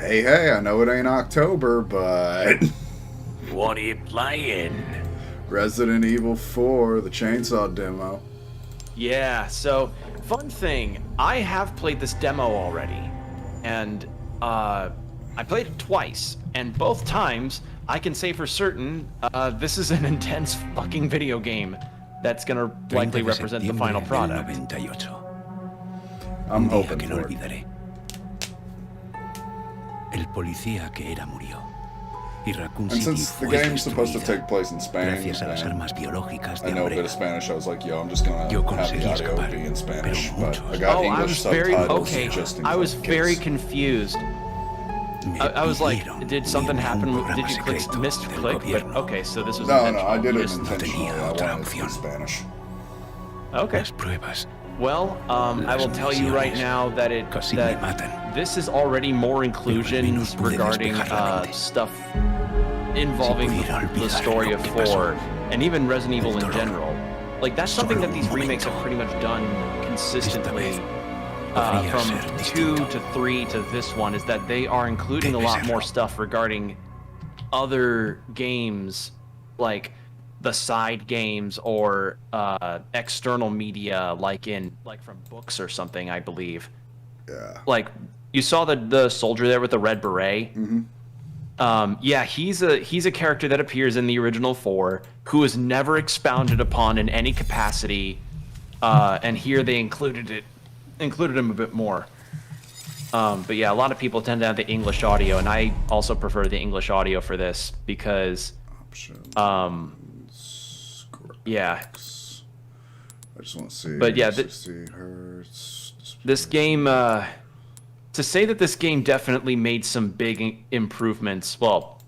Hey, I know it ain't October, but What are you playing? Resident Evil 4, the chainsaw demo. Yeah, so, fun thing, I have played this demo already, and, I played it twice, and both times, I can say for certain, this is an intense fucking video game that's gonna likely represent the final product. I'm hoping for it. El policía que era murió. Y Raccoon And City since the fue game's supposed to destruida. take place in Spain, Gracias a las and armas biológicas de I know a bit Umbrella. of Spanish, I was like, yo, I'm just gonna Yo have the conseguí audio escapar, be in Spanish. pero But I muchos. got Oh, I English was very, subtitles okay, just in I was case. very confused. Me I was like, pidieron did something unirme a un happen? programa Did you click, secreto missed del click? But, gobierno. okay, so this was No, intentional. I did You it just- intentionally. tenía I otra wanted it to be opción. Spanish. Okay. Las pruebas. Well, I will tell you right now that Casi me matan. this is already more inclusions pude regarding despejar la mente. stuff involving Si pudiera the olvidar story lo of que 4 pasó. and even Resident Evil in dolor. general. Like that's something Solo that these un remakes have momento. pretty much done consistently vez podría from ser 2 distinto. to 3 to this one, is that they are including a Debe lot more serlo. stuff regarding other games, like the side games or external media, like from books or something, I believe. Yeah. Like you saw the soldier there with the red beret. Yeah, he's a character that appears in the original 4 who is never expounded upon in any capacity, and here they included him a bit more. But yeah, a lot of people tend to have the English audio, and I also prefer the English audio for this because, Options. yeah, Graphics. I just want to see. But yeah, 60 hertz. this game, to say that this game definitely made some big improvements. Well,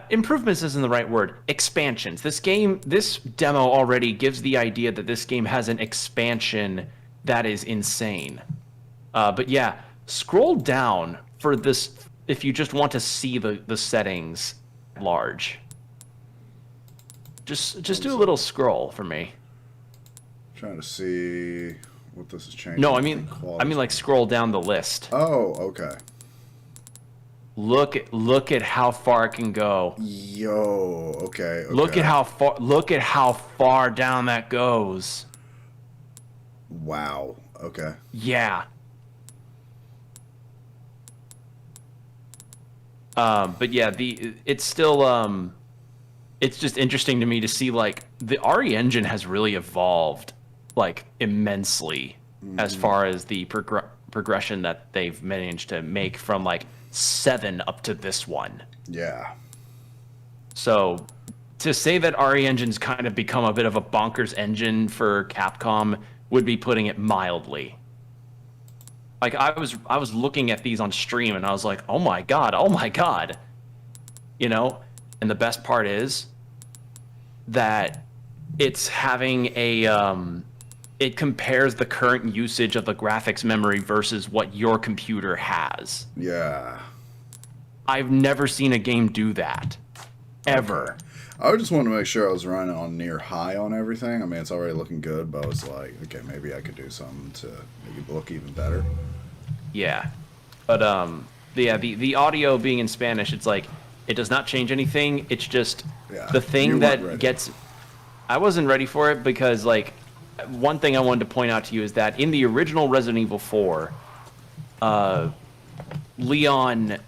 improvements isn't the right word. Expansions. This demo already gives the idea that this game has an expansion that is insane. But yeah, scroll down for this if you just want to see the settings large. Just do a little scroll for me. Trying to see what this is changing. No, I mean like scroll down the list. Oh, okay. Look at how far it can go. Yo, okay. Look at how far down that goes. Wow. Okay. Yeah. But yeah, it's still it's just interesting to me to see like the RE engine has really evolved like immensely as far as the progression that they've managed to make from like 7 up to this one. Yeah. So to say that RE Engine's kind of become a bit of a bonkers engine for Capcom would be putting it mildly. Like I was looking at these on stream and I was like, oh my god. You know? And the best part is that it's having it compares the current usage of the graphics memory versus what your computer has. Yeah. I've never seen a game do that. Ever. I just wanted to make sure I was running on near high on everything. I mean, it's already looking good, but I was like, okay, maybe I could do something to make it look even better. Yeah. But yeah, the audio being in Spanish, it's like it does not change anything. It's just the thing that gets I wasn't ready for it because like one thing I wanted to point out to you is that in the original Resident Evil 4, Leon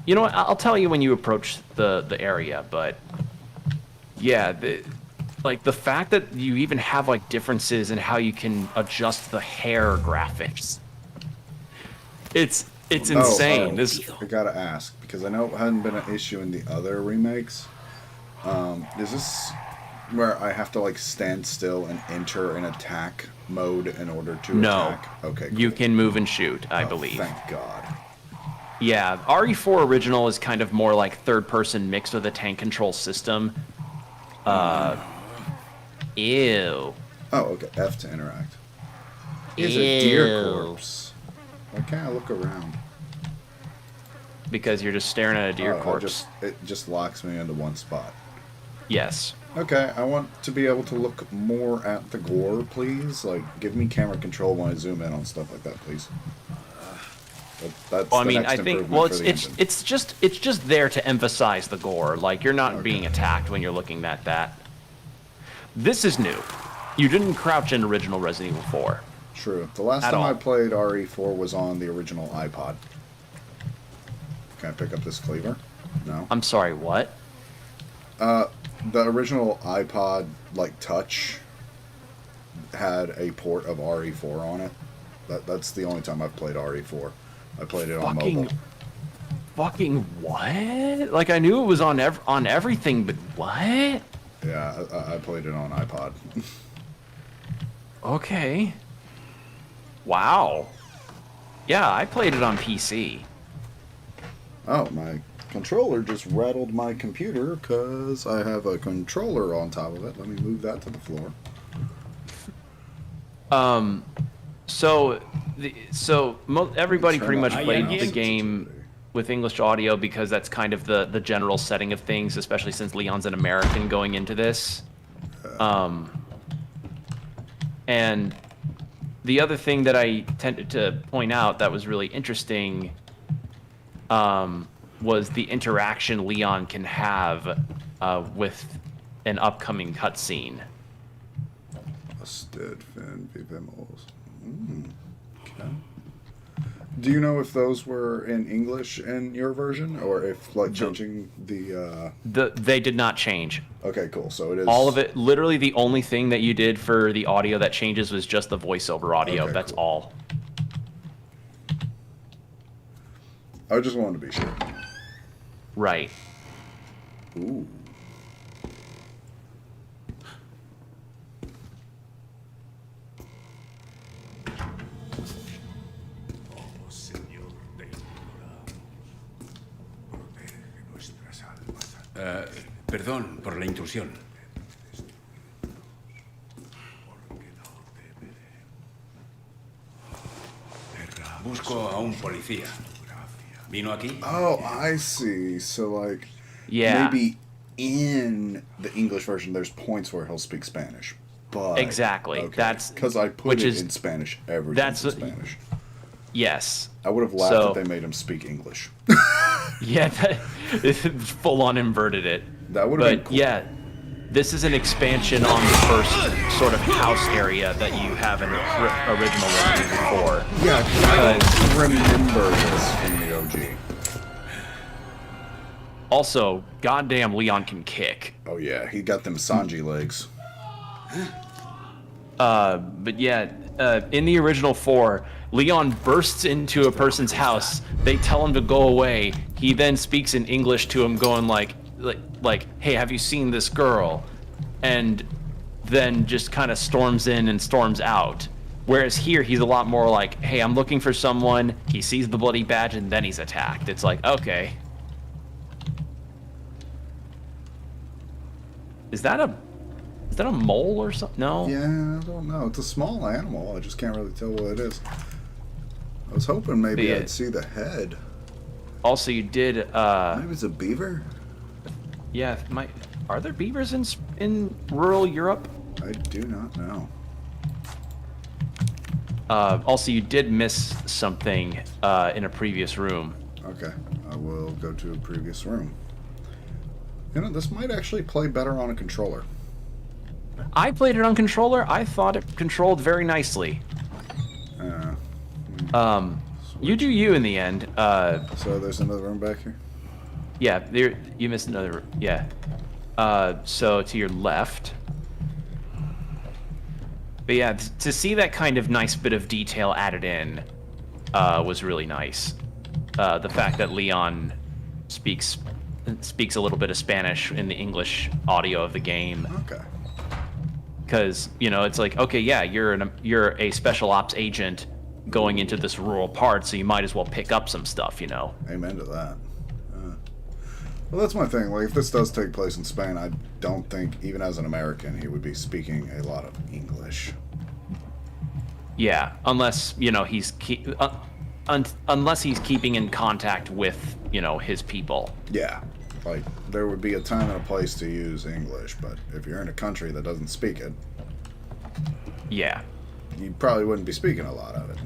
you know what, I'll tell you when you approach the area, but yeah, like the fact that you even have like differences in how you can adjust the hair graphics. It's insane. This I gotta ask, because I know it hadn't been an issue in the other remakes. Is this where I have to like stand still and enter an attack mode in order to attack? Okay, cool. You can move and shoot, I believe. Thank God. Yeah, RE4 original is kind of more like third person mixed with a tank control system. Ew. Oh, okay. F to interact. It's a deer corpse. Why can't I look around? Because you're just staring at a deer corpse. It just locks me into one spot. Yes. Okay, I want to be able to look more at the gore, please. Like, give me camera control when I zoom in on stuff like that, please. That's Well, I the mean, next I think improvement for the engine. it's just there to emphasize the gore. Like you're not being attacked when you're looking at that. This is new. You didn't crouch in original Resident Evil 4. True. The last At time I all. played RE4 was on the original iPod. Can I pick up this cleaver? No. I'm sorry, what? The original iPod, like, Touch had a port of RE4 on it. That's the only time I've played RE4. I played it on mobile. Fucking what? Like I knew it was on everything, but what? Yeah, I played it on iPod. Okay. Wow. Yeah, I played it on PC. Oh, my controller just rattled my computer because I have a controller on top of it. Let me move that to the floor. Everybody pretty much Turn on played my the mouse. game with English audio because that's kind of the general setting of things, especially since Leon's an American going into this. And the other thing that I tended to point out that was really interesting was the interaction Leon can have with an upcoming cutscene. Busted Finn Vivimos. Okay. Do you know if those were in English in your version, or if like changing the? They did not change. Okay, cool. So it is All of it. Literally, the only thing that you did for the audio that changes was just the voiceover audio. Okay, That's cool. all. I just wanted to be sure. Right. Ooh. Perdón por la intrusión. Busco a un policía. ¿Vino aquí? Oh, I see. So like, Yeah. maybe in the English version, there's points where he'll speak Spanish. But Exactly. okay. That's because I put which it is in Spanish. Everything's that's in a- Spanish. yes. I would have laughed So- if they made him speak English. Yeah. Full on inverted it. That would have been But cool. yeah, this is an expansion on the first sort of house area that you have in original Resident Evil 4. Yeah, I don't remember this from the OG. Also, goddamn, Leon can kick. Oh yeah, he got them Sanji legs. But yeah, in the original 4, Leon bursts into a person's house. They tell him to go away. He then speaks in English to him, going like, "Hey, have you seen this girl?" And then just kind of storms in and storms out. Whereas here, he's a lot more like, "Hey, I'm looking for someone." He sees the bloody badge, and then he's attacked. It's like, okay. Is that a mole or something? No. Yeah, I don't know. It's a small animal. I just can't really tell what it is. I was hoping maybe Yeah. I'd see the head. Also, you did. Maybe it's a beaver. Yeah. Are there beavers in rural Europe? I do not know. Also, you did miss something in a previous room. Okay, I will go to a previous room. You know, this might actually play better on a controller. I played it on controller. I thought it controlled very nicely. You do you in the end. So there's another room back here? Yeah, you missed another. Yeah. So to your left. But yeah, to see that kind of nice bit of detail added in was really nice. The fact that Leon speaks a little bit of Spanish in the English audio of the game. Okay. Because, you know, it's like, okay, yeah, you're a special ops agent going into this rural part, so you might as well pick up some stuff, you know. Amen to that. Well, that's my thing. Like, if this does take place in Spain, I don't think, even as an American, he would be speaking a lot of English. Yeah, unless, you know, unless he's keeping in contact with, you know, his people. Yeah. Like, there would be a time and a place to use English, but if you're in a country that doesn't speak it, Yeah. you probably wouldn't be speaking a lot of it.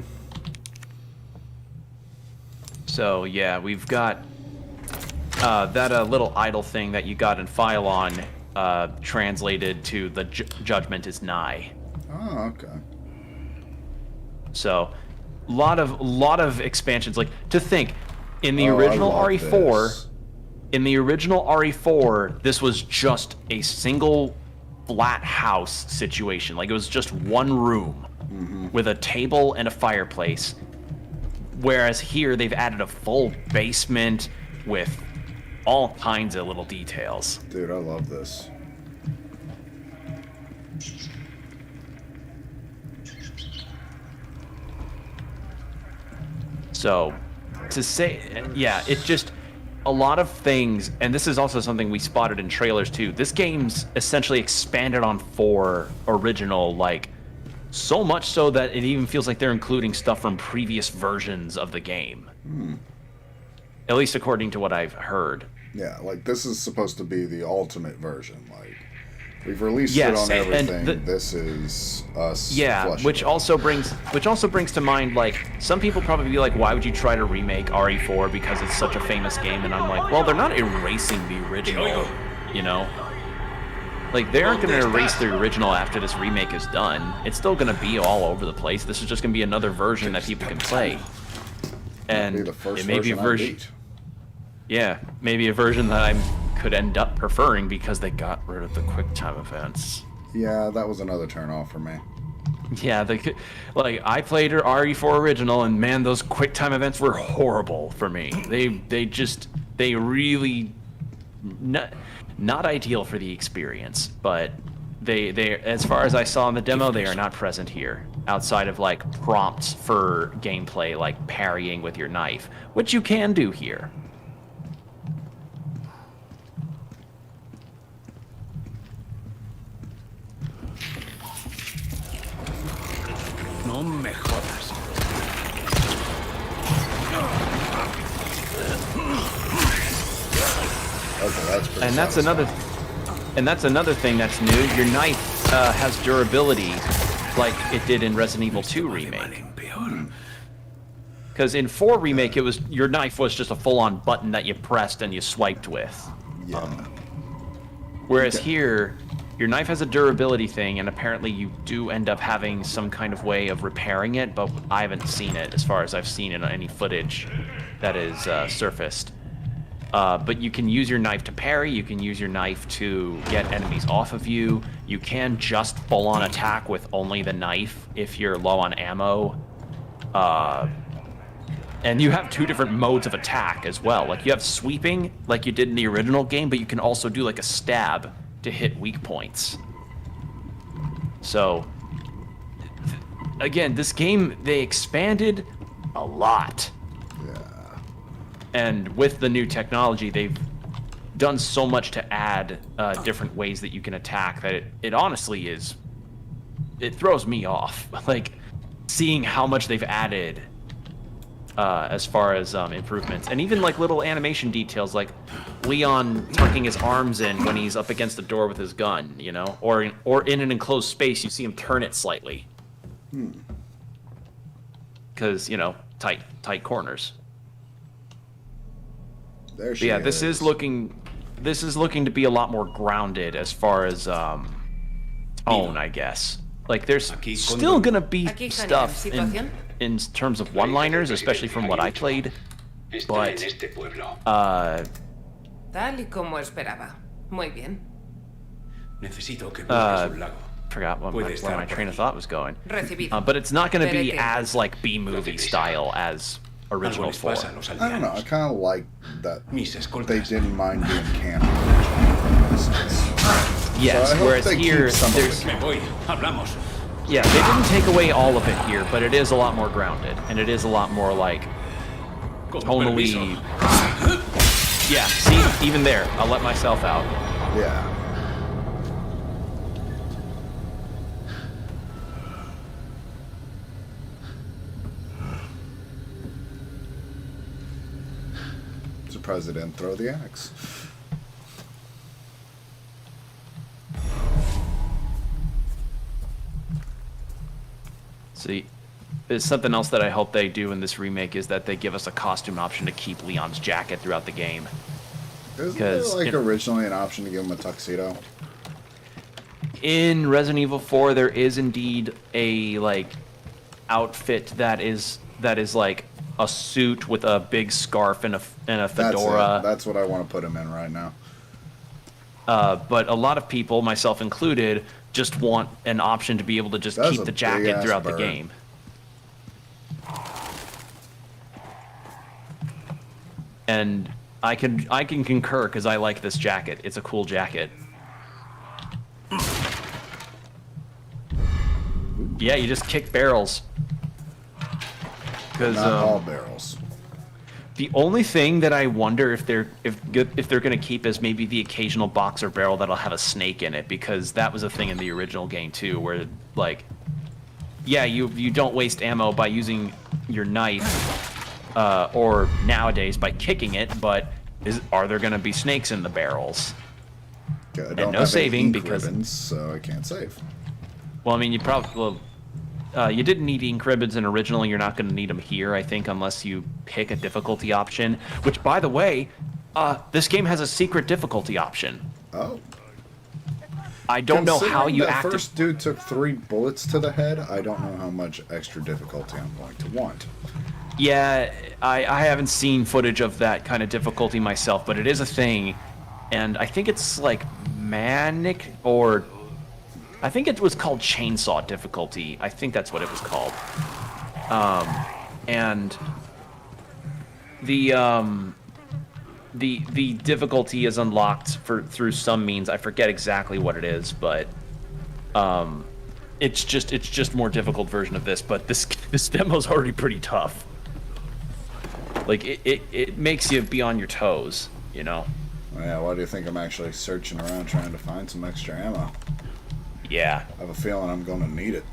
So yeah, we've got that little idle thing that you got in Phylon translated to the judgment is nigh. Oh, okay. So, lot of expansions. Like to think, in the Oh, I original love RE4, this. in the original RE4, this was just a single flat house situation. Like it was just one room with a table and a fireplace. Whereas here they've added a full basement with all kinds of little details. Dude, I love this. So, to say, yeah, it just, a lot of things, and this is also something we spotted in trailers too. This game's essentially expanded on 4 original, like, so much so that it even feels like they're including stuff from previous versions of the game. At least according to what I've heard. Yeah, like this is supposed to be the ultimate version. Like we've released Yes, it on and everything. This is us. Yeah, fleshing which it also brings to mind, like, some people probably be like, why would you try to remake RE4 because it's such a famous game? And I'm like, well, they're not erasing the original, you know? Like, they aren't going to erase the original after this remake is done. It's still going to be all over the place. This is just going to be another version that people can play. And Be the first it may be a version I version, beat. yeah, maybe a version that I could end up preferring because they got rid of the QuickTime events. Yeah, that was another turn off for me. Yeah, like I played RE4 original, and man, those QuickTime events were horrible for me. They really not ideal for the experience, but they as far as I saw in the demo, they are not present here outside of like prompts for gameplay, like parrying with your knife, which you can do here. No me jodas. Okay, that's pretty. And that's another thing that's new. Your knife has durability, like it did in Resident Evil 2 remake. Because in 4 remake, it was your knife was just a full-on button that you pressed and you swiped with. Yeah. Whereas here, your knife has a durability thing, and apparently you do end up having some kind of way of repairing it, but I haven't seen it as far as I've seen in any footage that is surfaced. But you can use your knife to parry, you can use your knife to get enemies off of you, you can just full-on attack with only the knife if you're low on ammo. And you have 2 different modes of attack as well. Like, you have sweeping, like you did in the original game, but you can also do like a stab to hit weak points. So, again, this game, they expanded a lot. Yeah. And with the new technology, they've done so much to add different ways that you can attack that it honestly is, it throws me off. Like, seeing how much they've added as far as improvements, and even like little animation details, like Leon tucking his arms in when he's up against the door with his gun, you know, or in an enclosed space, you see him turn it slightly, because you know, tight corners. There But she yeah, is. this is looking to be a lot more grounded as far as tone, I guess. Like, there's still gonna be stuff in terms of one-liners, especially from what I played, but Tal y como esperaba. Muy bien. Necesito que busques un lago. forgot where my train of thought was going. Recibido. But it's not going to be as like B-movie style as original 4. I don't know. I kind of like that Mis they escoltas. didn't mind being campy. Yes, So I hope whereas they keep here some of there's it. Me voy. Hablamos. yeah, they didn't take away all of it here, but it is a lot more grounded, and it is a lot more like Con tonally. permiso. Yeah, see, even there, I'll let myself out. Yeah. Surprised they didn't throw the axe. See, something else that I hope they do in this remake is that they give us a costume option to keep Leon's jacket throughout the game. Isn't there like originally an option to give him a tuxedo? In Resident Evil 4, there is indeed a like outfit that is like a suit with a big scarf and a fedora. That's what I want to put him in right now. But a lot of people, myself included, just want an option to be able to just keep the jacket throughout the game. And I can concur because I like this jacket. It's a cool jacket. Yeah, you just kick barrels. Not all barrels. The only thing that I wonder if they're gonna keep is maybe the occasional box or barrel that'll have a snake in it, because that was a thing in the original game too, where like, yeah, you don't waste ammo by using your knife, or nowadays by kicking it, but are there gonna be snakes in the barrels? Okay, I don't and no have saving ink because ribbons, so I can't save. Well, I mean, you probably you didn't need ink ribbons in original. You're not going to need them here, I think, unless you pick a difficulty option. Which, by the way, this game has a secret difficulty option. Oh. I don't know how you that first dude took 3 bullets to the head. I don't know how much extra difficulty I'm going to want. Yeah, I haven't seen footage of that kind of difficulty myself, but it is a thing, and I think it's like manic or. I think it was called chainsaw difficulty. I think that's what it was called. And the difficulty is unlocked through some means. I forget exactly what it is, but it's just more difficult version of this. But this demo's already pretty tough. Like it makes you be on your toes, you know. Yeah, why do you think I'm actually searching around trying to find some extra ammo? Yeah. I have a feeling I'm going to need it.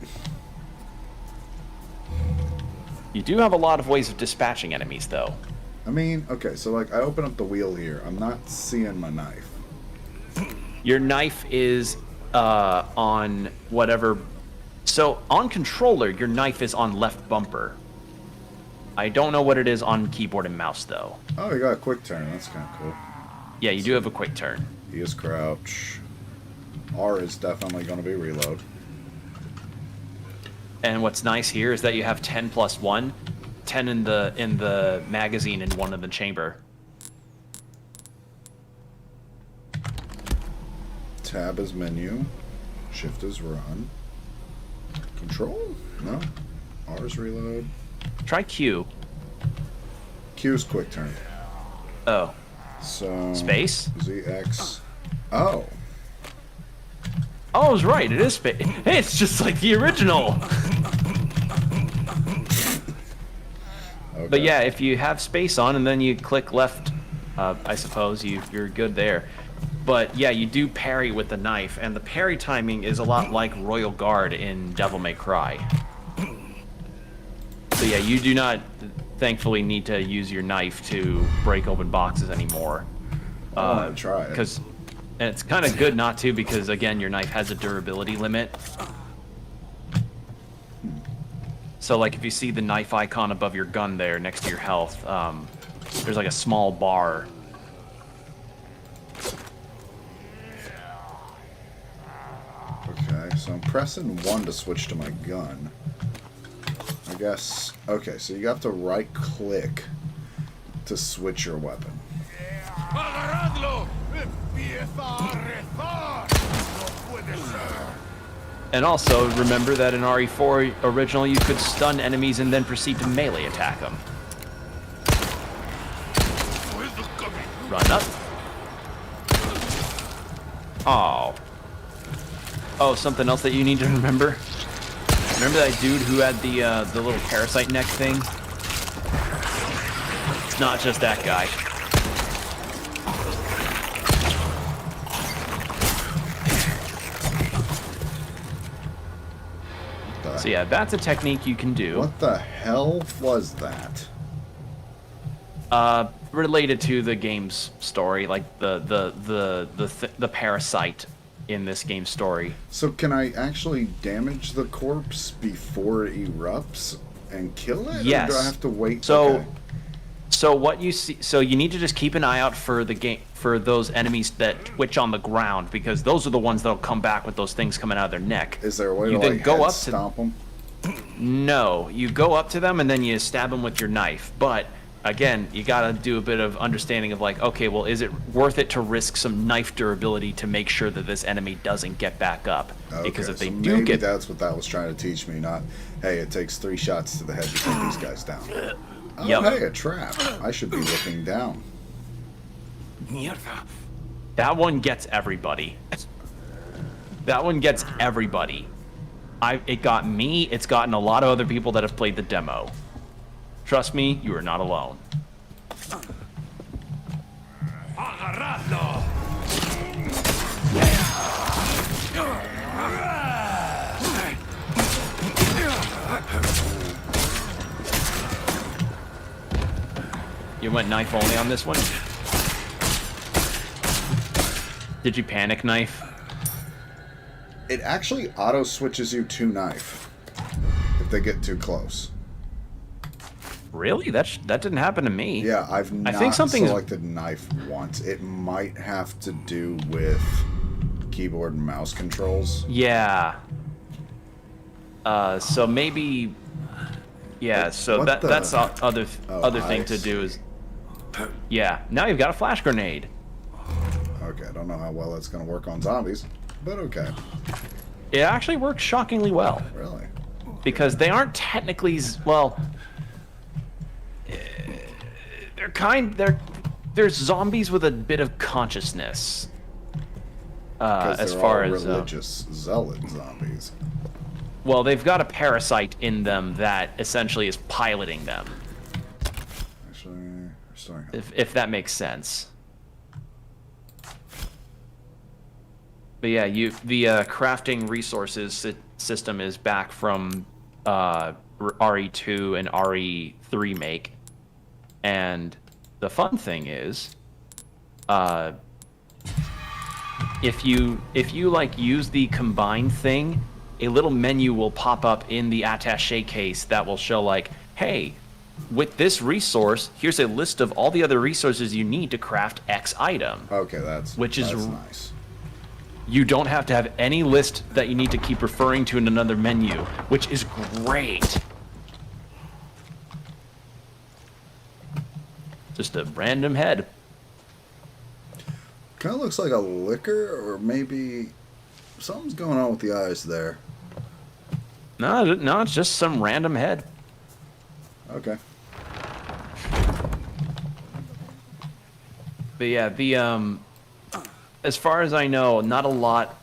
You do have a lot of ways of dispatching enemies, though. I mean, okay, so like I open up the wheel here. I'm not seeing my knife. Your knife is on whatever. So on controller, your knife is on left bumper. I don't know what it is on keyboard and mouse, though. Oh, you got a quick turn. That's kind of cool. Yeah, you do have a quick turn. E is crouch. R is definitely going to be reload. And what's nice here is that you have 10 plus 1, 10 in the magazine and 1 in the chamber. Tab is menu. Shift is run. Control? No. R is reload. Try Q. Q is quick turn. Oh. So Space? ZX. Oh. Oh, I was right. It is space. Hey, it's just like the original. Okay. But yeah, if you have space on and then you click left, I suppose you're good there. But yeah, you do parry with the knife, and the parry timing is a lot like Royal Guard in Devil May Cry. So yeah, you do not, thankfully, need to use your knife to break open boxes anymore. I want to try it. And it's kind of good not to, because again, your knife has a durability limit. So like if you see the knife icon above your gun there next to your health, there's like a small bar. Okay, so I'm pressing 1 to switch to my gun. I guess. Okay, so you have to right click to switch your weapon. And also, remember that in RE4 original, you could stun enemies and then proceed to melee attack them. Run up. Oh. Oh, something else that you need to remember? Remember that dude who had the little parasite neck thing? It's not just that guy. So yeah, that's a technique you can do. What the hell was that? Related to the game's story, like the parasite in this game's story. So can I actually damage the corpse before it erupts? and kill it? Yes. Or do I have to wait? So, Okay. so what you see, so you need to just keep an eye out for those enemies that twitch on the ground, because those are the ones that'll come back with those things coming out of their neck. Is there a way you to then like go head up stomp them? No, you go up to them and then you stab them with your knife. But again, you gotta do a bit of understanding of like, okay, well, is it worth it to risk some knife durability to make sure that this enemy doesn't get back up? Okay, Because if they so do maybe get, that's what that was trying to teach me. Not, hey, it takes 3 shots to the head to take these guys down. Oh, Yep. hey, a trap. I should be looking down. Mierda. that one gets everybody. That one gets everybody. It got me. It's gotten a lot of other people that have played the demo. Trust me, you are not alone. Agarradlo. You went knife only on this one? Did you panic knife? It actually auto switches you to knife if they get too close. Really? That didn't happen to me. Yeah, I've not think something's- selected knife once. It might have to do with keyboard and mouse controls. Yeah. So maybe. Yeah. So What the- that's the other thing to ice. do is. Yeah. Now you've got a flash grenade. Okay, I don't know how well that's going to work on zombies, but okay. It actually works shockingly well Really? because they aren't technically well. They're zombies with a bit of consciousness. Because As they're far all as religious zealot zombies. well, they've got a parasite in them that essentially is piloting them. Actually, restoring health. If that makes sense. But yeah, the crafting resources system is back from RE2 and RE3 make, and the fun thing is, if you like use the combine thing, a little menu will pop up in the attaché case that will show like, hey, with this resource, here's a list of all the other resources you need to craft X item. Okay, that's nice. You don't have to have any list that you need to keep referring to in another menu, which is great. Just a random head. Kind of looks like a liquor, or maybe something's going on with the eyes there. No, it's just some random head. Okay. But yeah, as far as I know, not a lot.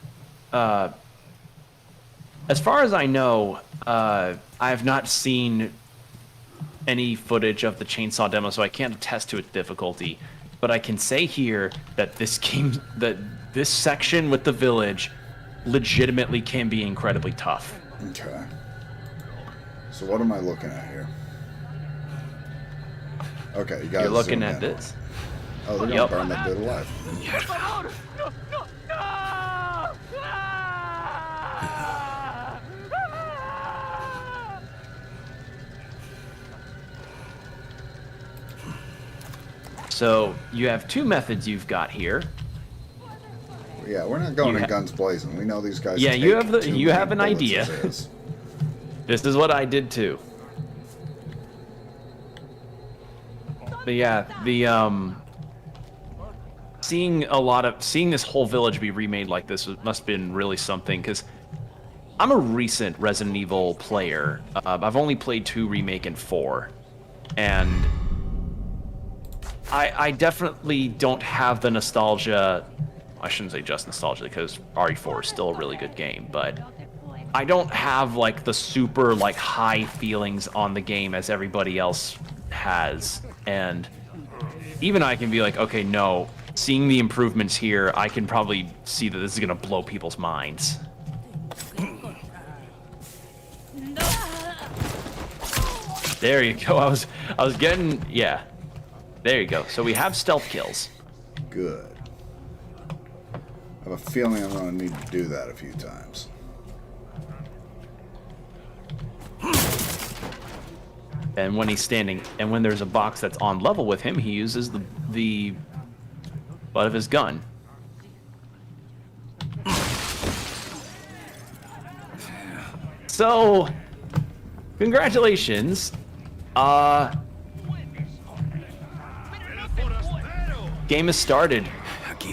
As far as I know, I have not seen any footage of the chainsaw demo, so I can't attest to its difficulty. But I can say here that this section with the village legitimately can be incredibly tough. Okay. So what am I looking at here? Okay, you guys. You're looking at this. Oh, they're gonna Yep. burn that dude alive. So you have two methods you've got here. Yeah, we're not going You in ha- guns blazing. We know these guys. Yeah, you take have too you many have an bullets idea. as is. This is what I did too. But yeah, seeing this whole village be remade like this must have been really something, because I'm a recent Resident Evil player. I've only played 2 remake and 4, and I definitely don't have the nostalgia. I shouldn't say just nostalgia, because RE4 is still a really good game, but I don't have like the super like high feelings on the game as everybody else has. And even I can be like, okay, no, seeing the improvements here, I can probably see that this is gonna blow people's minds. There you go. I was getting, yeah. There you go. So we have stealth kills. Good. I have a feeling I'm going to need to do that a few times. And when he's standing, and when there's a box that's on level with him, he uses the butt of his gun. So, congratulations. Game has started.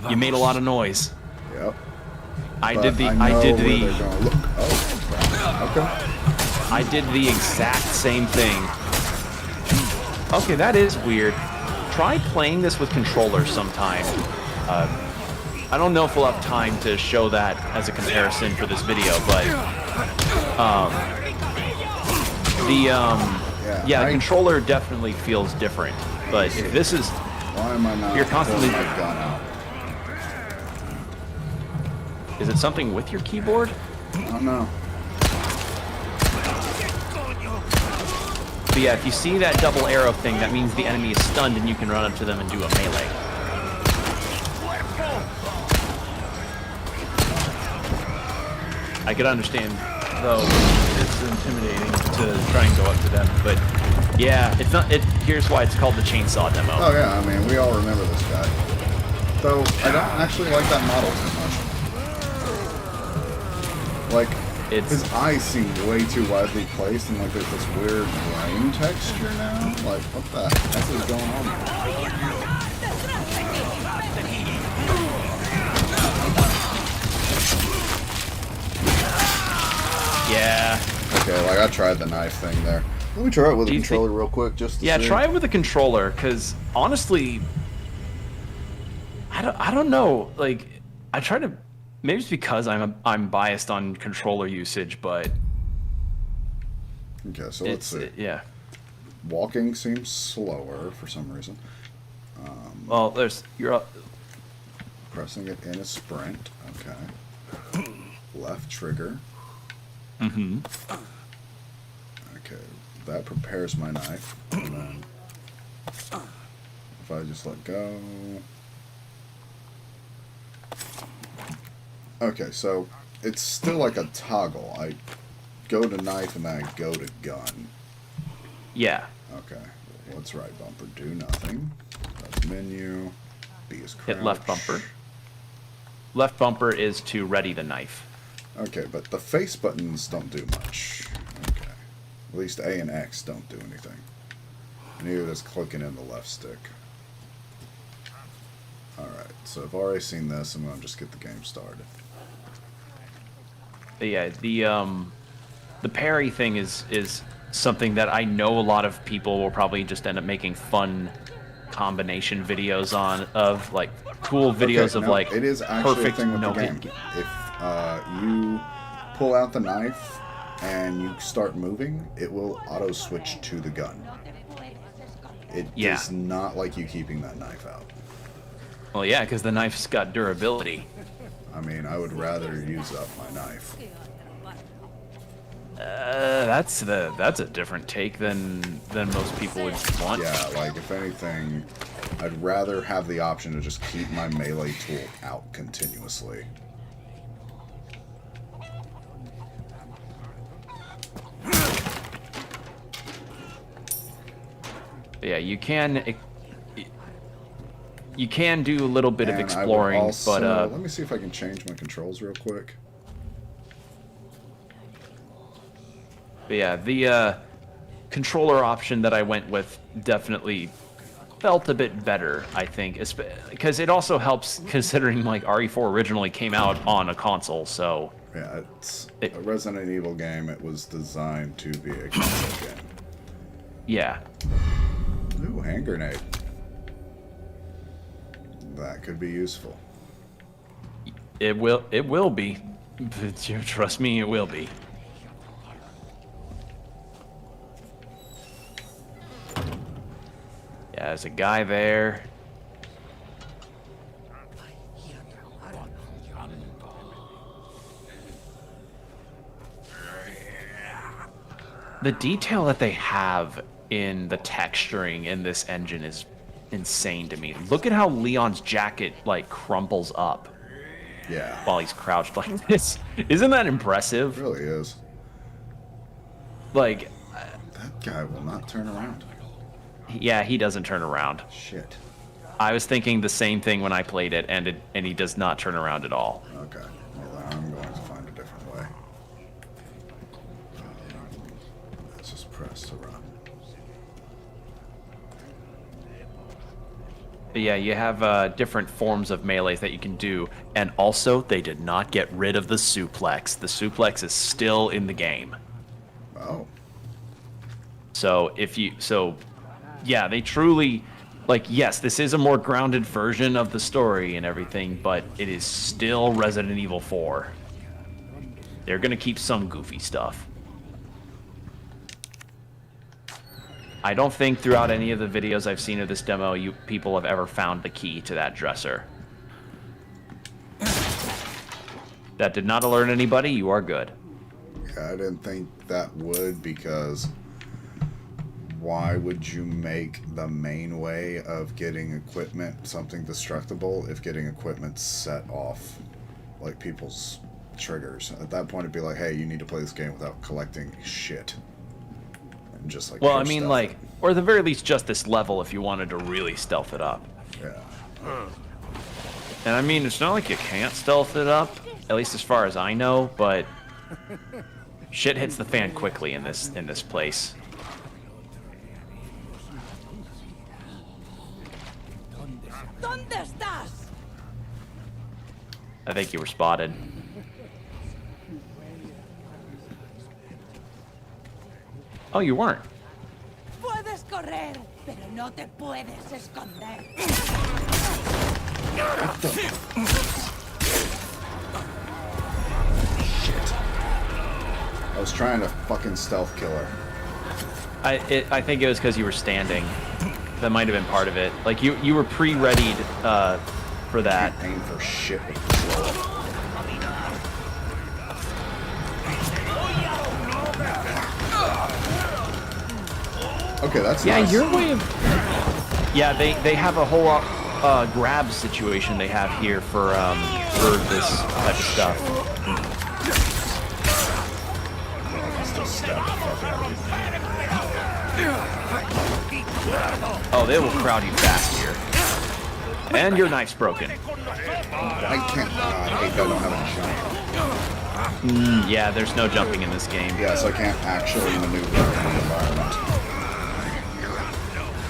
You made a lot of noise. Yep. I But did the I know I did where the they're gonna look. Oh, okay. I did the exact same thing. Okay, that is weird. Try playing this with controllers sometime. I don't know if we'll have time to show that as a comparison for this video, but the controller definitely feels different. But if this is, Why am I not You're constantly- pulling my gun out? is it something with your keyboard? I don't know. But yeah, if you see that double arrow thing, that means the enemy is stunned and you can run up to them and do a melee. I could understand, though, it's intimidating to try and go up to them, but yeah, it's not. Here's why it's called the chainsaw demo. Oh yeah, I mean, we all remember this guy. Though, I don't actually like that model too much. Like, his eyes seem way too widely placed, and like there's this weird grain texture now. Like, what the heck is going on here? Yeah. Okay, like I tried the knife thing there. Let me try it with a Do you controller real quick, just to Yeah, see. try it with a controller, because honestly, I don't know. Like, I try to. Maybe it's because I'm biased on controller usage, but Okay, so let's see. Yeah. Walking seems slower for some reason. Well, you're up. Pressing it in a sprint. Okay. Left trigger. Mm-hmm. Okay, that prepares my knife. And then if I just let go. Okay, so it's still like a toggle. I go to knife and then I go to gun. Yeah. Okay, what's right bumper? Do nothing. That's menu. B is crouch. Hit left bumper. Left bumper is to ready the knife. Okay, but the face buttons don't do much. Okay. At least A and X don't do anything. Neither does clicking in the left stick. Alright, so I've already seen this. I'm going to just get the game started. But yeah, the parry thing is something that I know a lot of people will probably just end up making fun combination videos of, like cool videos Okay, of no, like it is actually perfect a thing with no the game. hit. If you pull out the knife and you start moving, it will auto switch to the gun. It does not like you keeping that knife out. Well, yeah, because the knife's got durability. I mean, I would rather use up my knife. That's a different take than most people would want. Yeah, like if anything, I'd rather have the option to just keep my melee tool out continuously. But yeah, you can do a little bit of And exploring, I would also, but let me see if I can change my controls real quick. But yeah, the controller option that I went with definitely felt a bit better, I think, because it also helps considering like RE4 originally came out on a console, so Yeah, it's a Resident Evil game. It was designed to be a console game. yeah. Ooh, hand grenade. That could be useful. It will be. Trust me, it will be. Yeah, there's a guy there. The detail that they have in the texturing in this engine is insane to me. Look at how Leon's jacket like crumples up Yeah. while he's crouched like this. Isn't that impressive? It really is. Like, guy will not turn around. Yeah, he doesn't turn around. Shit. I was thinking the same thing when I played it, and he does not turn around at all. Okay. Well, I'm going to find a different way. Let's just press to run. But yeah, you have different forms of melees that you can do, and also they did not get rid of the suplex. The suplex is still in the game. Oh. Yeah, they truly, like, yes, this is a more grounded version of the story and everything, but it is still Resident Evil 4. They're gonna keep some goofy stuff. I don't think throughout any of the videos I've seen of this demo, people have ever found the key to that dresser. That did not alert anybody. You are good. Yeah, I didn't think that would, because why would you make the main way of getting equipment something destructible if getting equipment set off like people's triggers? At that point, it'd be like, hey, you need to play this game without collecting shit. And just like, well, I mean, like, or at the very least, just this level if you wanted to really stealth it up. Yeah. And I mean, it's not like you can't stealth it up, at least as far as I know, but shit hits the fan quickly in this place. I think you were spotted. Oh, you weren't. Puedes correr, pero no te puedes esconder. Shit. I was trying to fucking stealth kill her. I think it was because you were standing. That might have been part of it. Like, you were pre-readied for that. Can't aim for shit with control. Okay, that's nice. Your way of... Yeah, they have a whole grab situation they have here for this type of stuff. Oh, they will crowd you fast here. And your knife's broken. I can't. I hate that I don't have a jump. Yeah, there's no jumping in this game. Yeah, so I can't actually maneuver in the environment.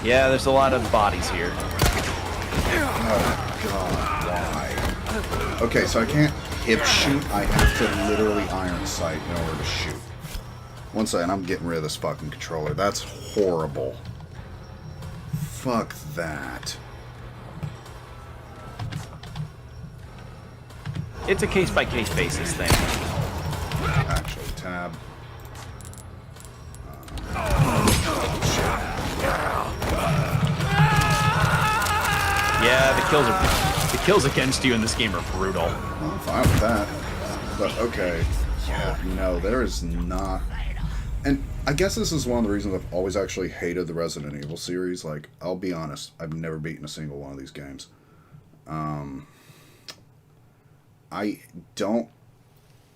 Yeah, there's a lot of bodies here. Oh god, why? Okay, so I can't hip shoot. I have to literally iron sight in order to shoot. One second, I'm getting rid of this fucking controller. That's horrible. Fuck that. It's a case-by-case basis thing. Actually, tab. Yeah, the kills against you in this game are brutal. I'm fine with that. But okay. Yeah, no, there is not. And I guess this is one of the reasons I've always actually hated the Resident Evil series. Like, I'll be honest, I've never beaten a single one of these games. I don't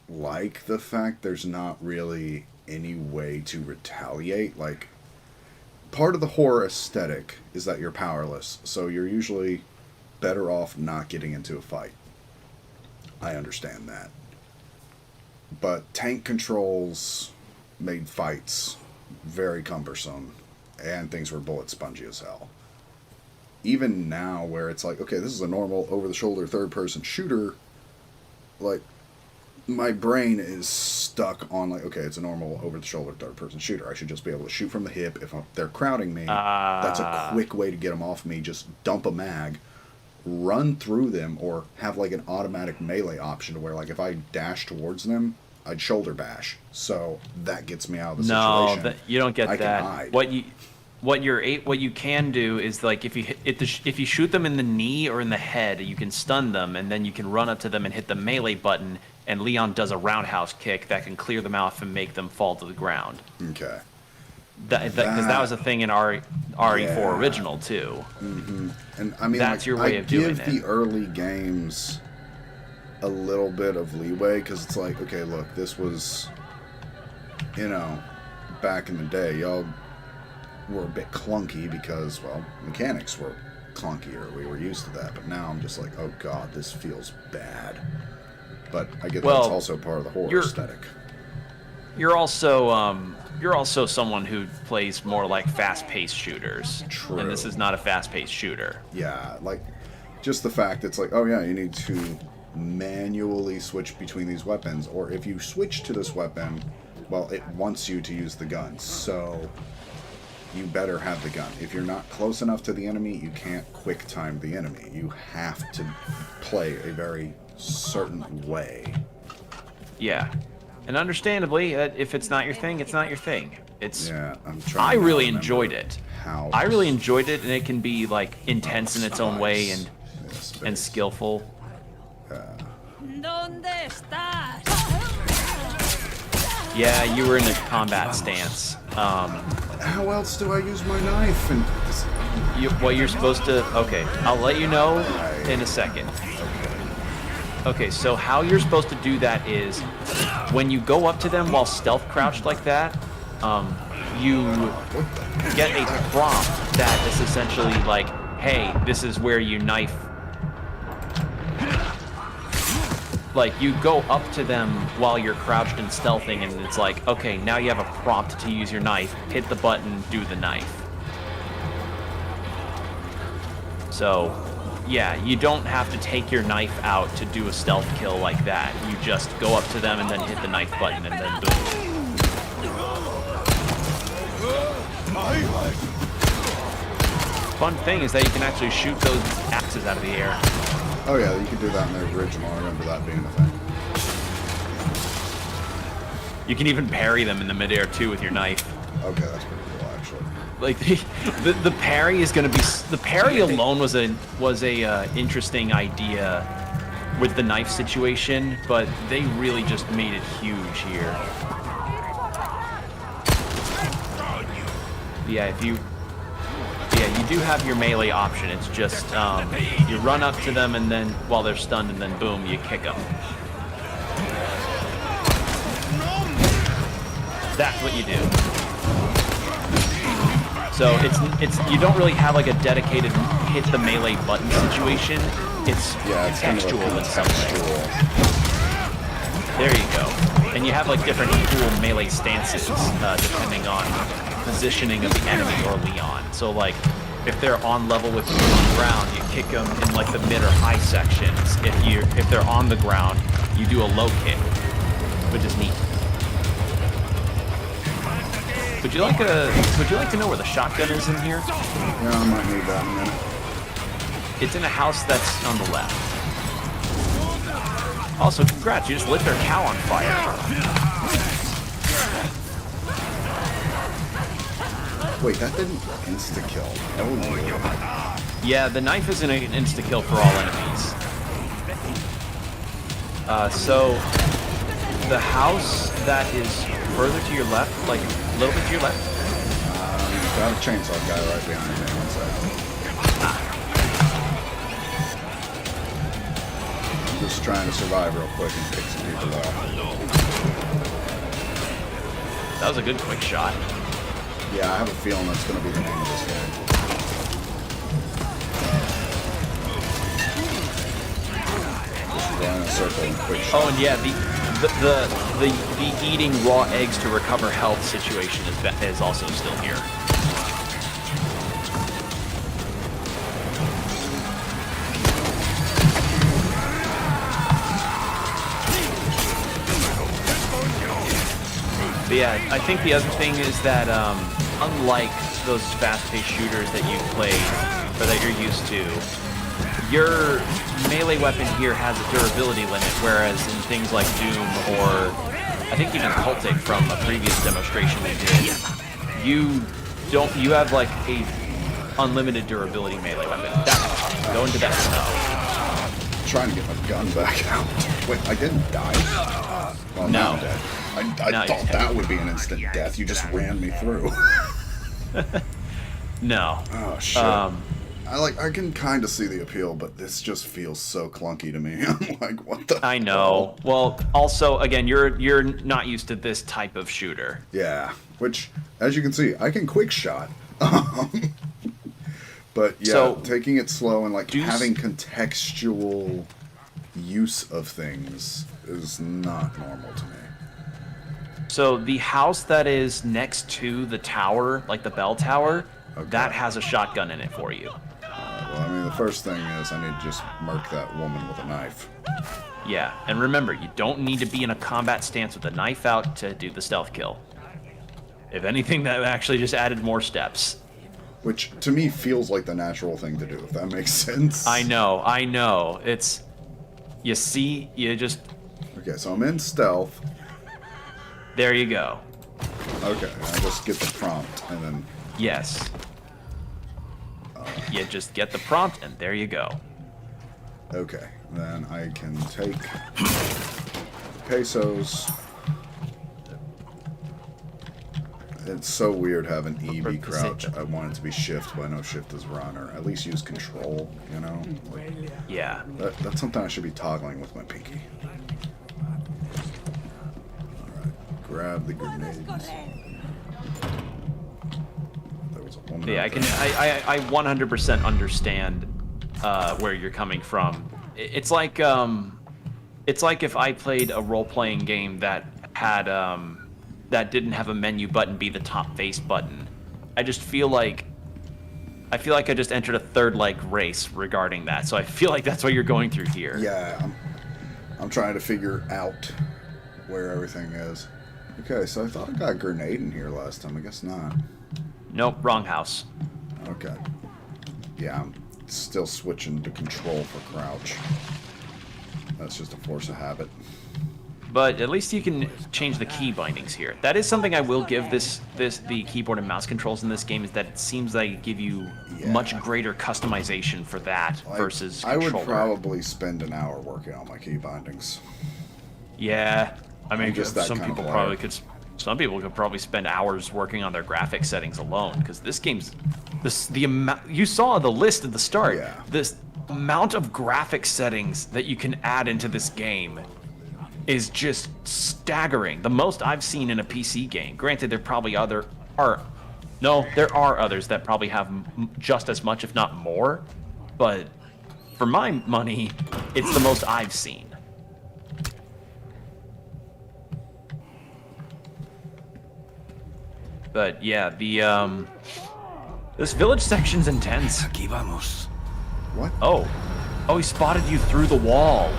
like the fact there's not really any way to retaliate. Like, part of the horror aesthetic is that you're powerless, so you're usually better off not getting into a fight. I understand that. But tank controls made fights very cumbersome, and things were bullet spongy as hell. Even now, where it's like, okay, this is a normal over-the-shoulder third-person shooter, like, my brain is stuck on, like, okay, it's a normal over-the-shoulder third-person shooter. I should just be able to shoot from the hip. If they're crowding me, that's a quick way to get them off me. Just dump a mag, run through them, or have, like, an automatic melee option to where, like, if I dash towards them, I'd shoulder bash. So that gets me out of the situation. No, you don't get I that. can hide. What you can do is, like, if you shoot them in the knee or in the head, you can stun them, and then you can run up to them and hit the melee button, and Leon does a roundhouse kick that can clear them off and make them fall to the ground. Okay. Because that was a thing in RE4 original too. Mm-hmm. And I mean, that's like, your way I of doing give it. the early games a little bit of leeway, because it's like, okay, look, this was, back in the day, y'all were a bit clunky because, well, mechanics were clunkier. We were used to that, but now I'm just like, oh god, this feels bad. But I get that's also part of the horror aesthetic. You're also someone who plays more like fast-paced shooters. True. And this is not a fast-paced shooter. Yeah, like, just the fact it's like, oh yeah, you need to manually switch between these weapons, or if you switch to this weapon, well, it wants you to use the gun, so you better have the gun. If you're not close enough to the enemy, you can't quick time the enemy. You have to play a very certain way. Yeah. And understandably, if it's not your thing, it's not your thing. It's. Yeah, I'm trying. I really enjoyed it. How? I really enjoyed it, and it can be like intense in its own way and skillful. ¿Dónde estás? Yeah, you were in a combat stance. How else do I use my knife? And What you're supposed to. Okay, I'll let you know in a second. Okay, so how you're supposed to do that is when you go up to them while stealth crouched like that, you get a prompt that is essentially like, hey, this is where you knife. Like, you go up to them while you're crouched and stealthing, and it's like, okay, now you have a prompt to use your knife. Hit the button, do the knife. So, yeah, you don't have to take your knife out to do a stealth kill like that. You just go up to them and then hit the knife button and then boom. Fun thing is that you can actually shoot those axes out of the air. oh yeah, you could do that in the original. I remember that being a thing. You can even parry them in the midair too with your knife. Okay, that's pretty cool actually. Like the parry is going to be the parry alone was a interesting idea with the knife situation, but they really just made it huge here. Yeah, you do have your melee option. It's just you run up to them and then while they're stunned and then boom, you kick them. That's what you do. So it's you don't really have like a dedicated hit the melee button situation. It's textual in some way. There you go. And you have like different cool melee stances depending on positioning of the enemy or Leon. So like if they're on level with you on the ground, you kick them in like the mid or high sections. If they're on the ground, you do a low kick, which is neat. Would you like to know where the shotgun is in here? Yeah, I might need that in a minute. It's in a house that's on the left. Also, congrats, you just lit their cow on fire. Wait, that didn't insta-kill. Oh no. Yeah, the knife isn't an insta-kill for all enemies. So, the house that is further to your left, like a little bit to your left. Got a chainsaw guy right behind me. One second. I'm just trying to survive real quick and pick some people off. That was a good quick shot. Yeah, I have a feeling that's going to be the name of this game. Just run in a circle and quick shot. Oh, and yeah, the eating raw eggs to recover health situation is also still here. But yeah, I think the other thing is that unlike those fast-paced shooters that you played or that you're used to, your melee weapon here has a durability limit, whereas in things like Doom or I think even Cultic from a previous demonstration they did, you have like a unlimited durability melee weapon. Go into that snow. I'm trying to get my gun back out. Wait, I didn't die? Well, No. now I'm dead. I thought that would be an instant death. You just ran me through. No. Oh shit. I can kind of see the appeal, but this just feels so clunky to me. I'm like, what the? I know. hell? Well, also, again, you're not used to this type of shooter. Yeah. Which, as you can see, I can quick shot, But yeah, So, taking it slow and like do you having contextual use of things is not normal to me. So the house that is next to the tower, like the bell tower, Okay. that has a shotgun in it for you. Well, I mean, the first thing is I need to just murk that woman with a knife. Yeah, and remember, you don't need to be in a combat stance with a knife out to do the stealth kill. If anything, that actually just added more steps. Which, to me, feels like the natural thing to do, if that makes sense. I know. It's... You see, you just... Okay, so I'm in stealth. There you go. Okay, I just get the prompt, and then... Yes. You just get the prompt, and there you go. Okay, then I can take pesos. It's so weird having E be crouch. I want it to be shift, but I know shift is run, or at least use control, you know? Like, Yeah. that's something I should be toggling with my pinky. Alright, grab the grenades. There was a woman Yeah, out I there. I 100% understand where you're coming from. It's like if I played a role-playing game that had that didn't have a menu button be the top face button. I feel like I just entered a third like race regarding that. So I feel like that's what you're going through here. Yeah, I'm trying to figure out where everything is. Okay, so I thought I got a grenade in here last time. I guess not. Nope, wrong house. Okay. Yeah, I'm still switching to control for crouch. That's just a force of habit. But at least you can change the key bindings here. That is something I will give the keyboard and mouse controls in this game, is that it seems they give you much greater customization for that versus controller. I would probably spend an hour working on my key bindings. Yeah, I mean, just that some kind of people player. probably could. Some people could probably spend hours working on their graphics settings alone, because this game's the amount you saw the list at the start. Yeah. This amount of graphic settings that you can add into this game is just staggering. The most I've seen in a PC game. Granted, there probably there are others that probably have just as much, if not more. But for my money, it's the most I've seen. But yeah, this village section's intense. Aquí vamos. What? Oh, he spotted you through the wall.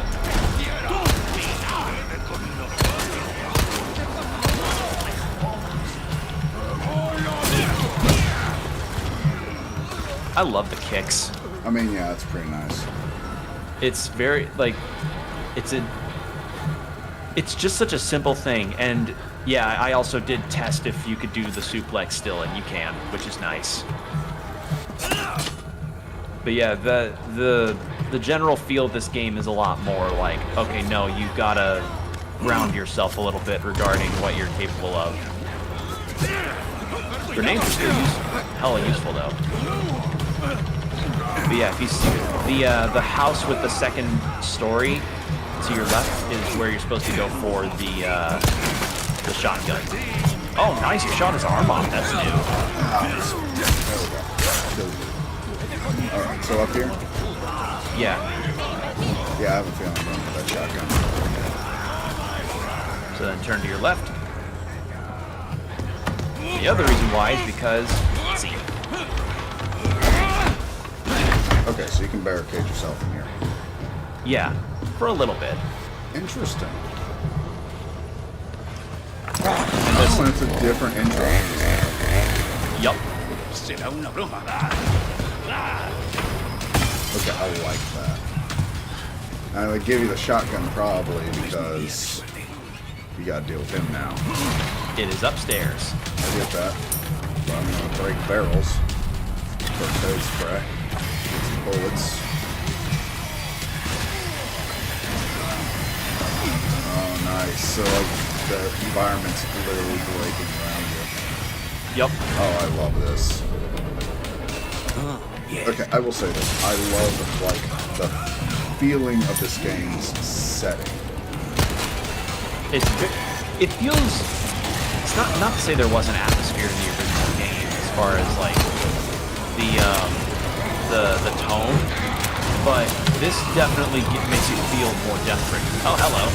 I love the kicks. I mean, yeah, it's pretty nice. It's very, like, it's just such a simple thing. And yeah, I also did test if you could do the suplex still, and you can, which is nice. But yeah, the general feel of this game is a lot more like, okay, no, you gotta ground yourself a little bit regarding what you're capable of. Grenades are still hella useful though. But yeah, if you see the house with the second story to your left is where you're supposed to go for the shotgun. Oh, nice! You shot his arm off. That's new. All right, so up here. Yeah. Yeah, I have a feeling I'm going for that shotgun. So then turn to your left. The other reason why is because, let's see. Okay, so you can barricade yourself in here. Yeah, for a little bit. Interesting. Oh, and it's a different intro. Yup. Será una broma. Okay, I like that. And I would give you the shotgun probably because you gotta deal with him now. It is upstairs. I get that. But I'm gonna break barrels. First aid spray. Get some bullets. Oh, nice. So like the environment's literally breaking around you. Yup. Oh, I love this. Okay, I will say this. I love like the feeling of this game's setting. It feels. It's not to say there wasn't atmosphere in the original games, far as like the tone, but this definitely makes you feel more desperate. Oh, hello.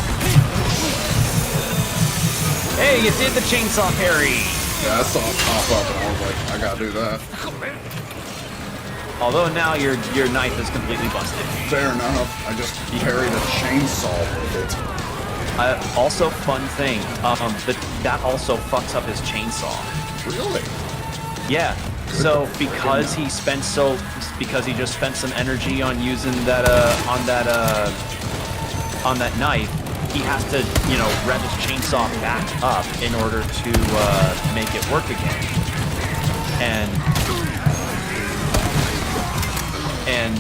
Hey, you did the chainsaw parry. Yeah, I saw it pop up and I was like, I gotta do that. Although now your knife is completely busted. Fair enough. I just parried a chainsaw with it. Also, fun thing, that also fucks up his chainsaw. Really? Yeah. So because he just spent some energy on using that on that knife, he has to rev his chainsaw back up in order to make it work again. And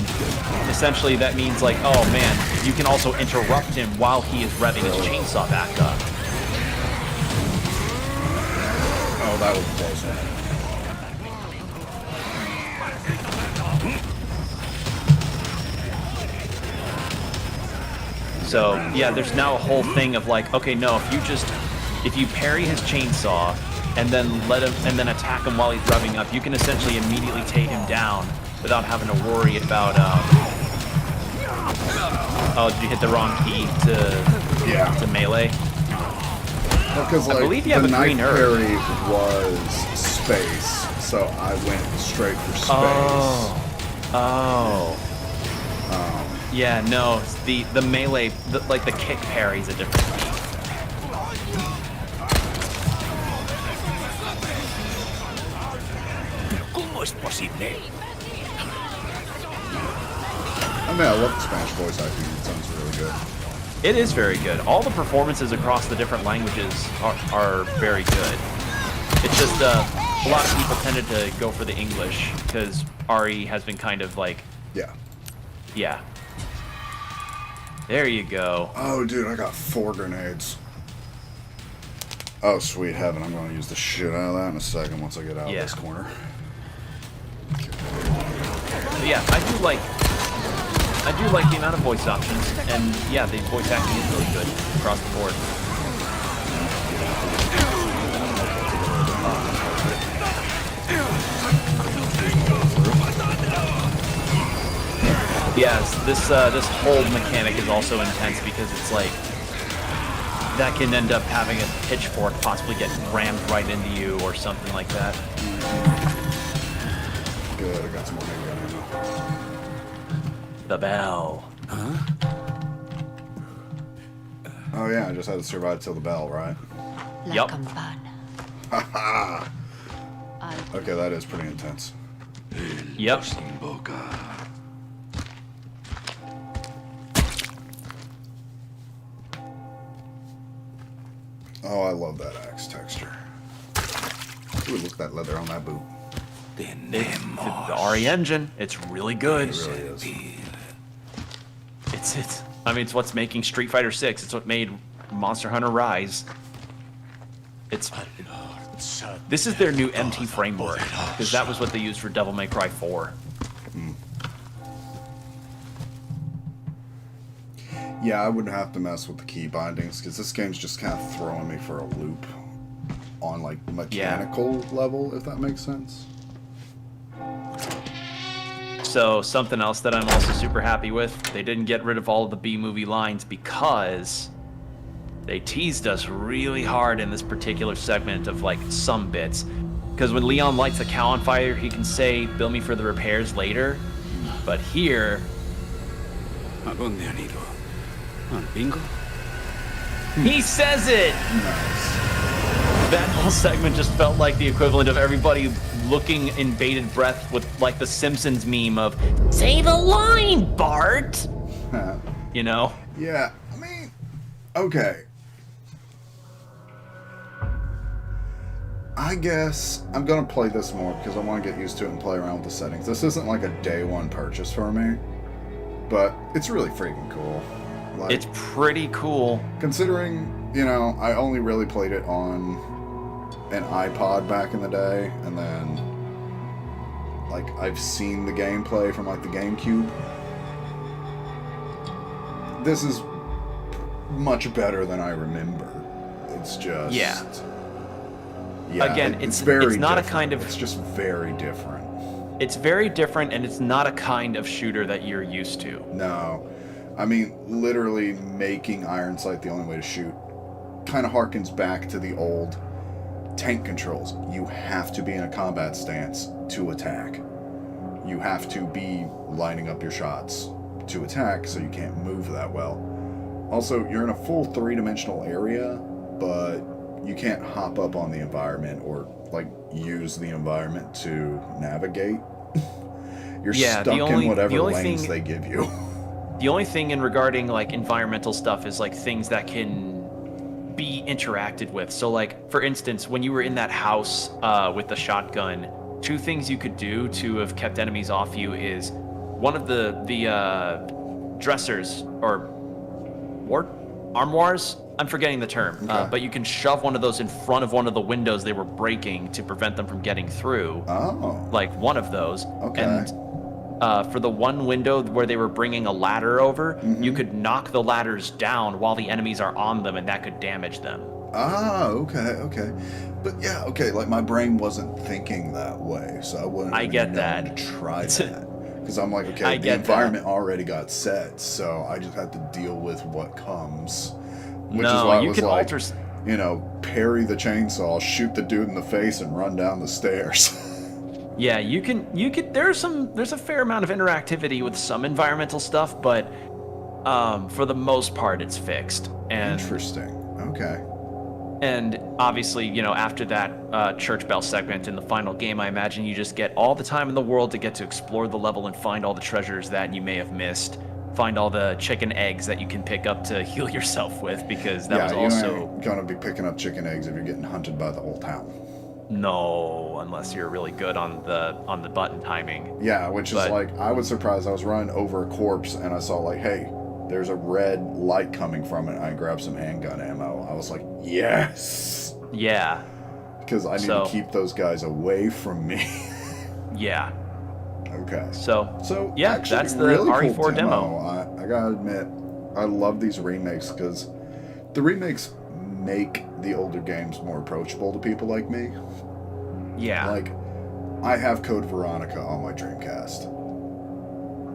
essentially that means like, oh man, you can also interrupt him while he is revving his chainsaw back up. Oh, that was a close one. So yeah, there's now a whole thing of like, okay, no, if you parry his chainsaw and then attack him while he's revving up, you can essentially immediately take him down without having to worry about oh, did you hit the wrong key to melee? Because like, I believe you have the a knife green herb. parry was space, so I went straight for space. Oh. Yeah, no, the melee, like the kick parry is a different key. ¿Cómo es posible? I mean, I love the Spanish voice acting. It sounds really good. It is very good. All the performances across the different languages are very good. It's just a lot of people tended to go for the English because RE has been kind of like, yeah. There you go. Oh, dude, I got 4 grenades. Oh, sweet heaven. I'm going to use the shit out of that in a second once I get out of this corner. But yeah, I do like the amount of voice options, and yeah, the voice acting is really good across the board. Yes, this hold mechanic is also intense because it's like that can end up having a pitchfork possibly get rammed right into you or something like that. Good, I got some more ammo. The bell. Huh? Oh yeah, I just had to survive till the bell, right? La Yup. campana. Haha. Okay, that is pretty intense. Yep. Oh, I love that axe texture. Ooh, look at that leather on that boot. The RE engine, it's really good. It really is. I mean, it's what's making Street Fighter 6. It's what made Monster Hunter Rise. This is their new MT framework because that was what they used for Devil May Cry 4. Yeah, I wouldn't have to mess with the key bindings because this game's just kind of throwing me for a loop on like mechanical level, if that makes sense. So something else that I'm also super happy with, they didn't get rid of all of the B-movie lines because they teased us really hard in this particular segment of like some bits. Because when Leon lights a cow on fire, he can say, "Bill me for the repairs later." But here, ¿A dónde han ido? ¿Al bingo? he says it! Nice. That whole segment just felt like the equivalent of everybody looking in bated breath with like the Simpsons meme of, "Say the line, Bart!" You know? Yeah, I mean, okay. I guess I'm gonna play this more because I want to get used to it and play around with the settings. This isn't like a day one purchase for me, but it's really freaking cool. Like, It's pretty cool. considering, you know, I only really played it on an iPod back in the day, and then like I've seen the gameplay from like the GameCube. This is much better than I remember. It's just Yeah, Again, it's very it's not different. a kind of It's just very different. It's very different, and it's not a kind of shooter that you're used to. No. I mean, literally making Iron Sight the only way to shoot kind of harkens back to the old tank controls. You have to be in a combat stance to attack. You have to be lining up your shots to attack, so you can't move that well. Also, you're in a full three-dimensional area, but you can't hop up on the environment or, like, use the environment to navigate. You're stuck in whatever lanes they give you. The only thing in regarding, like, environmental stuff is, like, things that can be interacted with. So, like, for instance, when you were in that house with the shotgun, two things you could do to have kept enemies off you is one of the dressers or armoires. I'm forgetting the term, Okay. but you can shove one of those in front of one of the windows they were breaking to prevent them from getting through. Oh. Like one of those. Okay. And for the one window where they were bringing a ladder over, you could knock the ladders down while the enemies are on them, and that could damage them. Ah, okay. But yeah, okay, like my brain wasn't thinking that way, so I wouldn't I have get known that. to try that. Because I'm like, okay, I the get environment already got set, so I just had to deal with what comes. Which is No, why I you was can like, alter. you know, parry the chainsaw, shoot the dude in the face, and run down the stairs. Yeah, you can. There's a fair amount of interactivity with some environmental stuff, but for the most part, it's fixed. And Interesting. Okay. And obviously, you know, after that church bell segment in the final game, I imagine you just get all the time in the world to get to explore the level and find all the treasures that you may have missed. Find all the chicken eggs that you can pick up to heal yourself with, because that was you also ain't gonna be picking up chicken eggs if you're getting hunted by the whole town. no, unless you're really good on the button timing. Yeah, which is But- like, I was surprised. I was running over a corpse and I saw like, hey, there's a red light coming from it. I grabbed some handgun ammo. I was like, yes, Yeah, because I need So- to keep those guys away from me. yeah. Okay. So Yeah, actually, that's the really RE4 cool demo. I gotta admit, I love these remakes because the remakes make the older games more approachable to people like me. Yeah. Like, I have Code Veronica on my Dreamcast.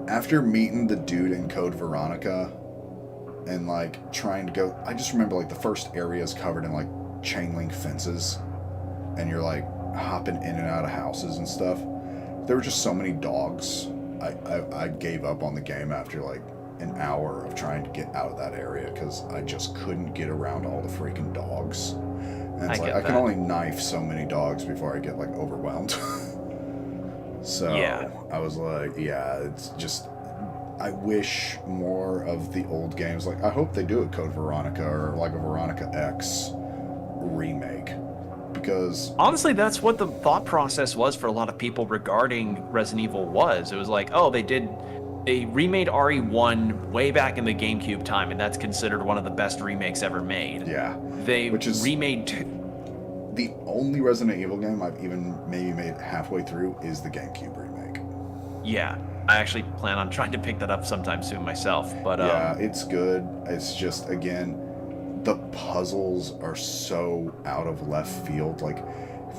After meeting the dude in Code Veronica and like trying to go, I just remember like the first area is covered in like chain link fences and you're like hopping in and out of houses and stuff. There were just so many dogs. I gave up on the game after like an hour of trying to get out of that area because I just couldn't get around all the freaking dogs. And it's I like get I can that. only knife so many dogs before I get like overwhelmed. So Yeah. I was like, yeah, it's just, I wish more of the old games, like I hope they do a Code Veronica or like a Veronica X remake, because Honestly, that's what the thought process was for a lot of people regarding Resident Evil was. It was like, oh, they remade RE1 way back in the GameCube time, and that's considered one of the best remakes ever made. yeah, They which is remade the only Resident Evil game I've even maybe made halfway through is the GameCube remake. Yeah, I actually plan on trying to pick that up sometime soon myself. But Yeah, it's good. It's just, again, the puzzles are so out of left field. Like,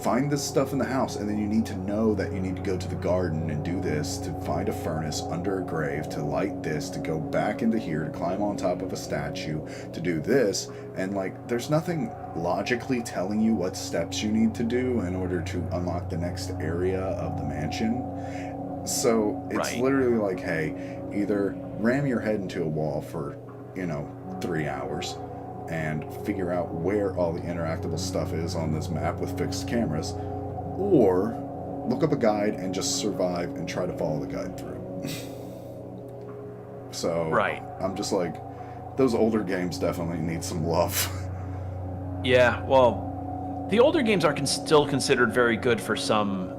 find this stuff in the house, and then you need to know that you need to go to the garden and do this, to find a furnace under a grave, to light this, to go back into here, to climb on top of a statue, to do this. And, like, there's nothing logically telling you what steps you need to do in order to unlock the next area of the mansion. So it's Right. literally like, hey, either ram your head into a wall for, 3 hours and figure out where all the interactable stuff is on this map with fixed cameras, or look up a guide and just survive and try to follow the guide through. So Right. I'm just like, those older games definitely need some love. yeah, well, the older games are still considered very good for some,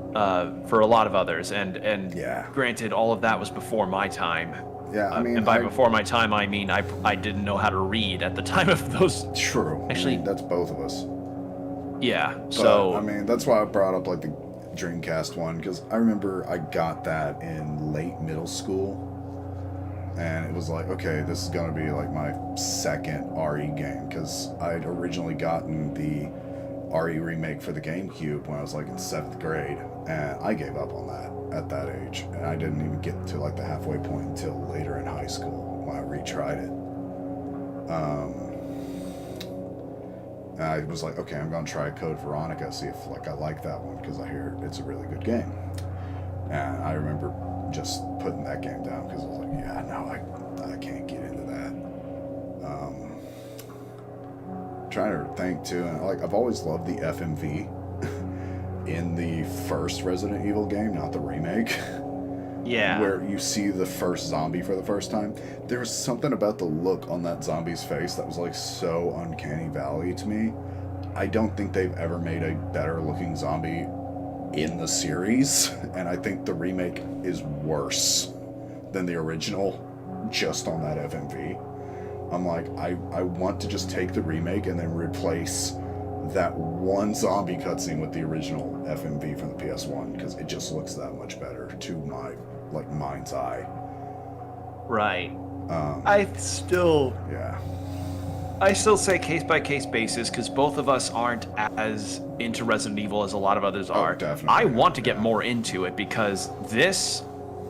for a lot of others, and Yeah. granted, all of that was before my time. Yeah, I mean, and by before my time, I mean I didn't know how to read at the time of those. true. Actually- I mean, that's both of us. Yeah, But, so I mean, that's why I brought up like the Dreamcast one, because I remember I got that in late middle school, and it was like, okay, this is gonna be like my second RE game, because I'd originally gotten the RE remake for the GameCube when I was like in 7th grade, and I gave up on that at that age, and I didn't even get to like the halfway point until later in high school when I retried it. And I was like, okay, I'm gonna try Code Veronica, see if like I like that one, because I hear it's a really good game. And I remember just putting that game down because I was like, yeah, no, I can't get into that. Trying to think too, and like I've always loved the FMV in the first Resident Evil game, not the remake. Yeah. Where you see the first zombie for the first time. There was something about the look on that zombie's face that was like so uncanny valley to me. I don't think they've ever made a better looking zombie in the series, and I think the remake is worse than the original just on that FMV. I'm like, I want to just take the remake and then replace that one zombie cutscene with the original FMV from the PS1, because it just looks that much better to my mind's eye. Right. I still say case by case basis, because both of us aren't as into Resident Evil as a lot of others are. Definitely. I want to get more into it because this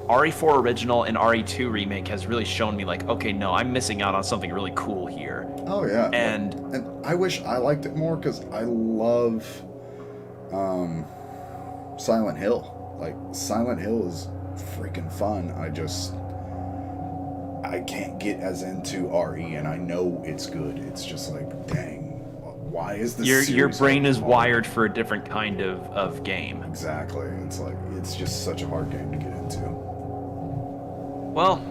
RE4 original and RE2 remake has really shown me like, okay, no, I'm missing out on something really cool here. Oh yeah. And I wish I liked it more because I love Silent Hill. Like, Silent Hill is freaking fun. I can't get as into RE, and I know it's good. It's just like, dang, why is this your brain is hard? wired for a different kind of game. Exactly. It's like, it's just such a hard game to get into. Well,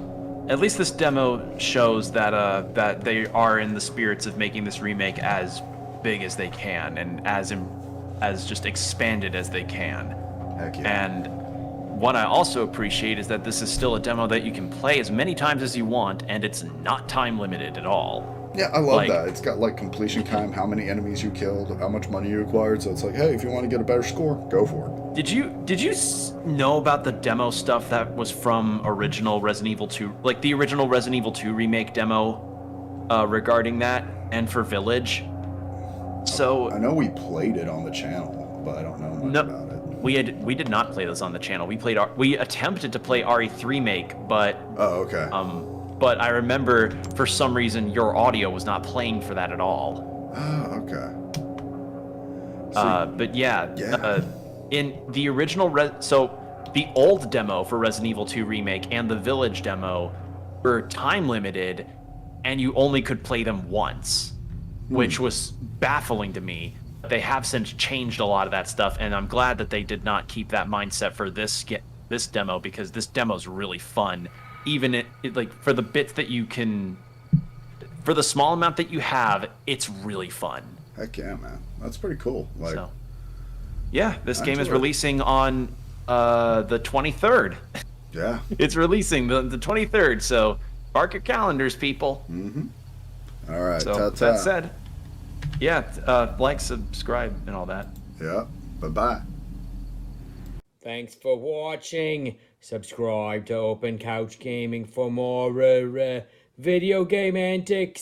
at least this demo shows that that they are in the spirits of making this remake as big as they can and as just expanded as they can. Heck yeah. And what I also appreciate is that this is still a demo that you can play as many times as you want, and it's not time limited at all. Yeah, I love that. It's got like completion time, how many enemies you killed, how much money you acquired. So it's like, hey, if you want to get a better score, go for it. Did you know about the demo stuff that was from original Resident Evil 2, like the original Resident Evil 2 remake demo regarding that, and for Village? So I know we played it on the channel, but I don't know much about it. We did not play this on the channel. We attempted to play RE3 remake, but oh, okay. But I remember for some reason your audio was not playing for that at all. Oh, okay. But yeah. In the original so the old demo for Resident Evil 2 remake and the Village demo were time limited, and you only could play them once, which was baffling to me. They have since changed a lot of that stuff, and I'm glad that they did not keep that mindset for this demo, because this demo's really fun. Even like for the bits that you can, for the small amount that you have, it's really fun. Heck yeah, man. That's pretty cool. Like, so, yeah, this game is releasing on the 23rd. Yeah. It's releasing the 23rd, so mark your calendars, people. Mm-hmm. All right, so ta-ta. that said, yeah, like, subscribe, and all that. Yeah, bye-bye. Thanks for watching. Subscribe to Open Couch Gaming for more video game antics.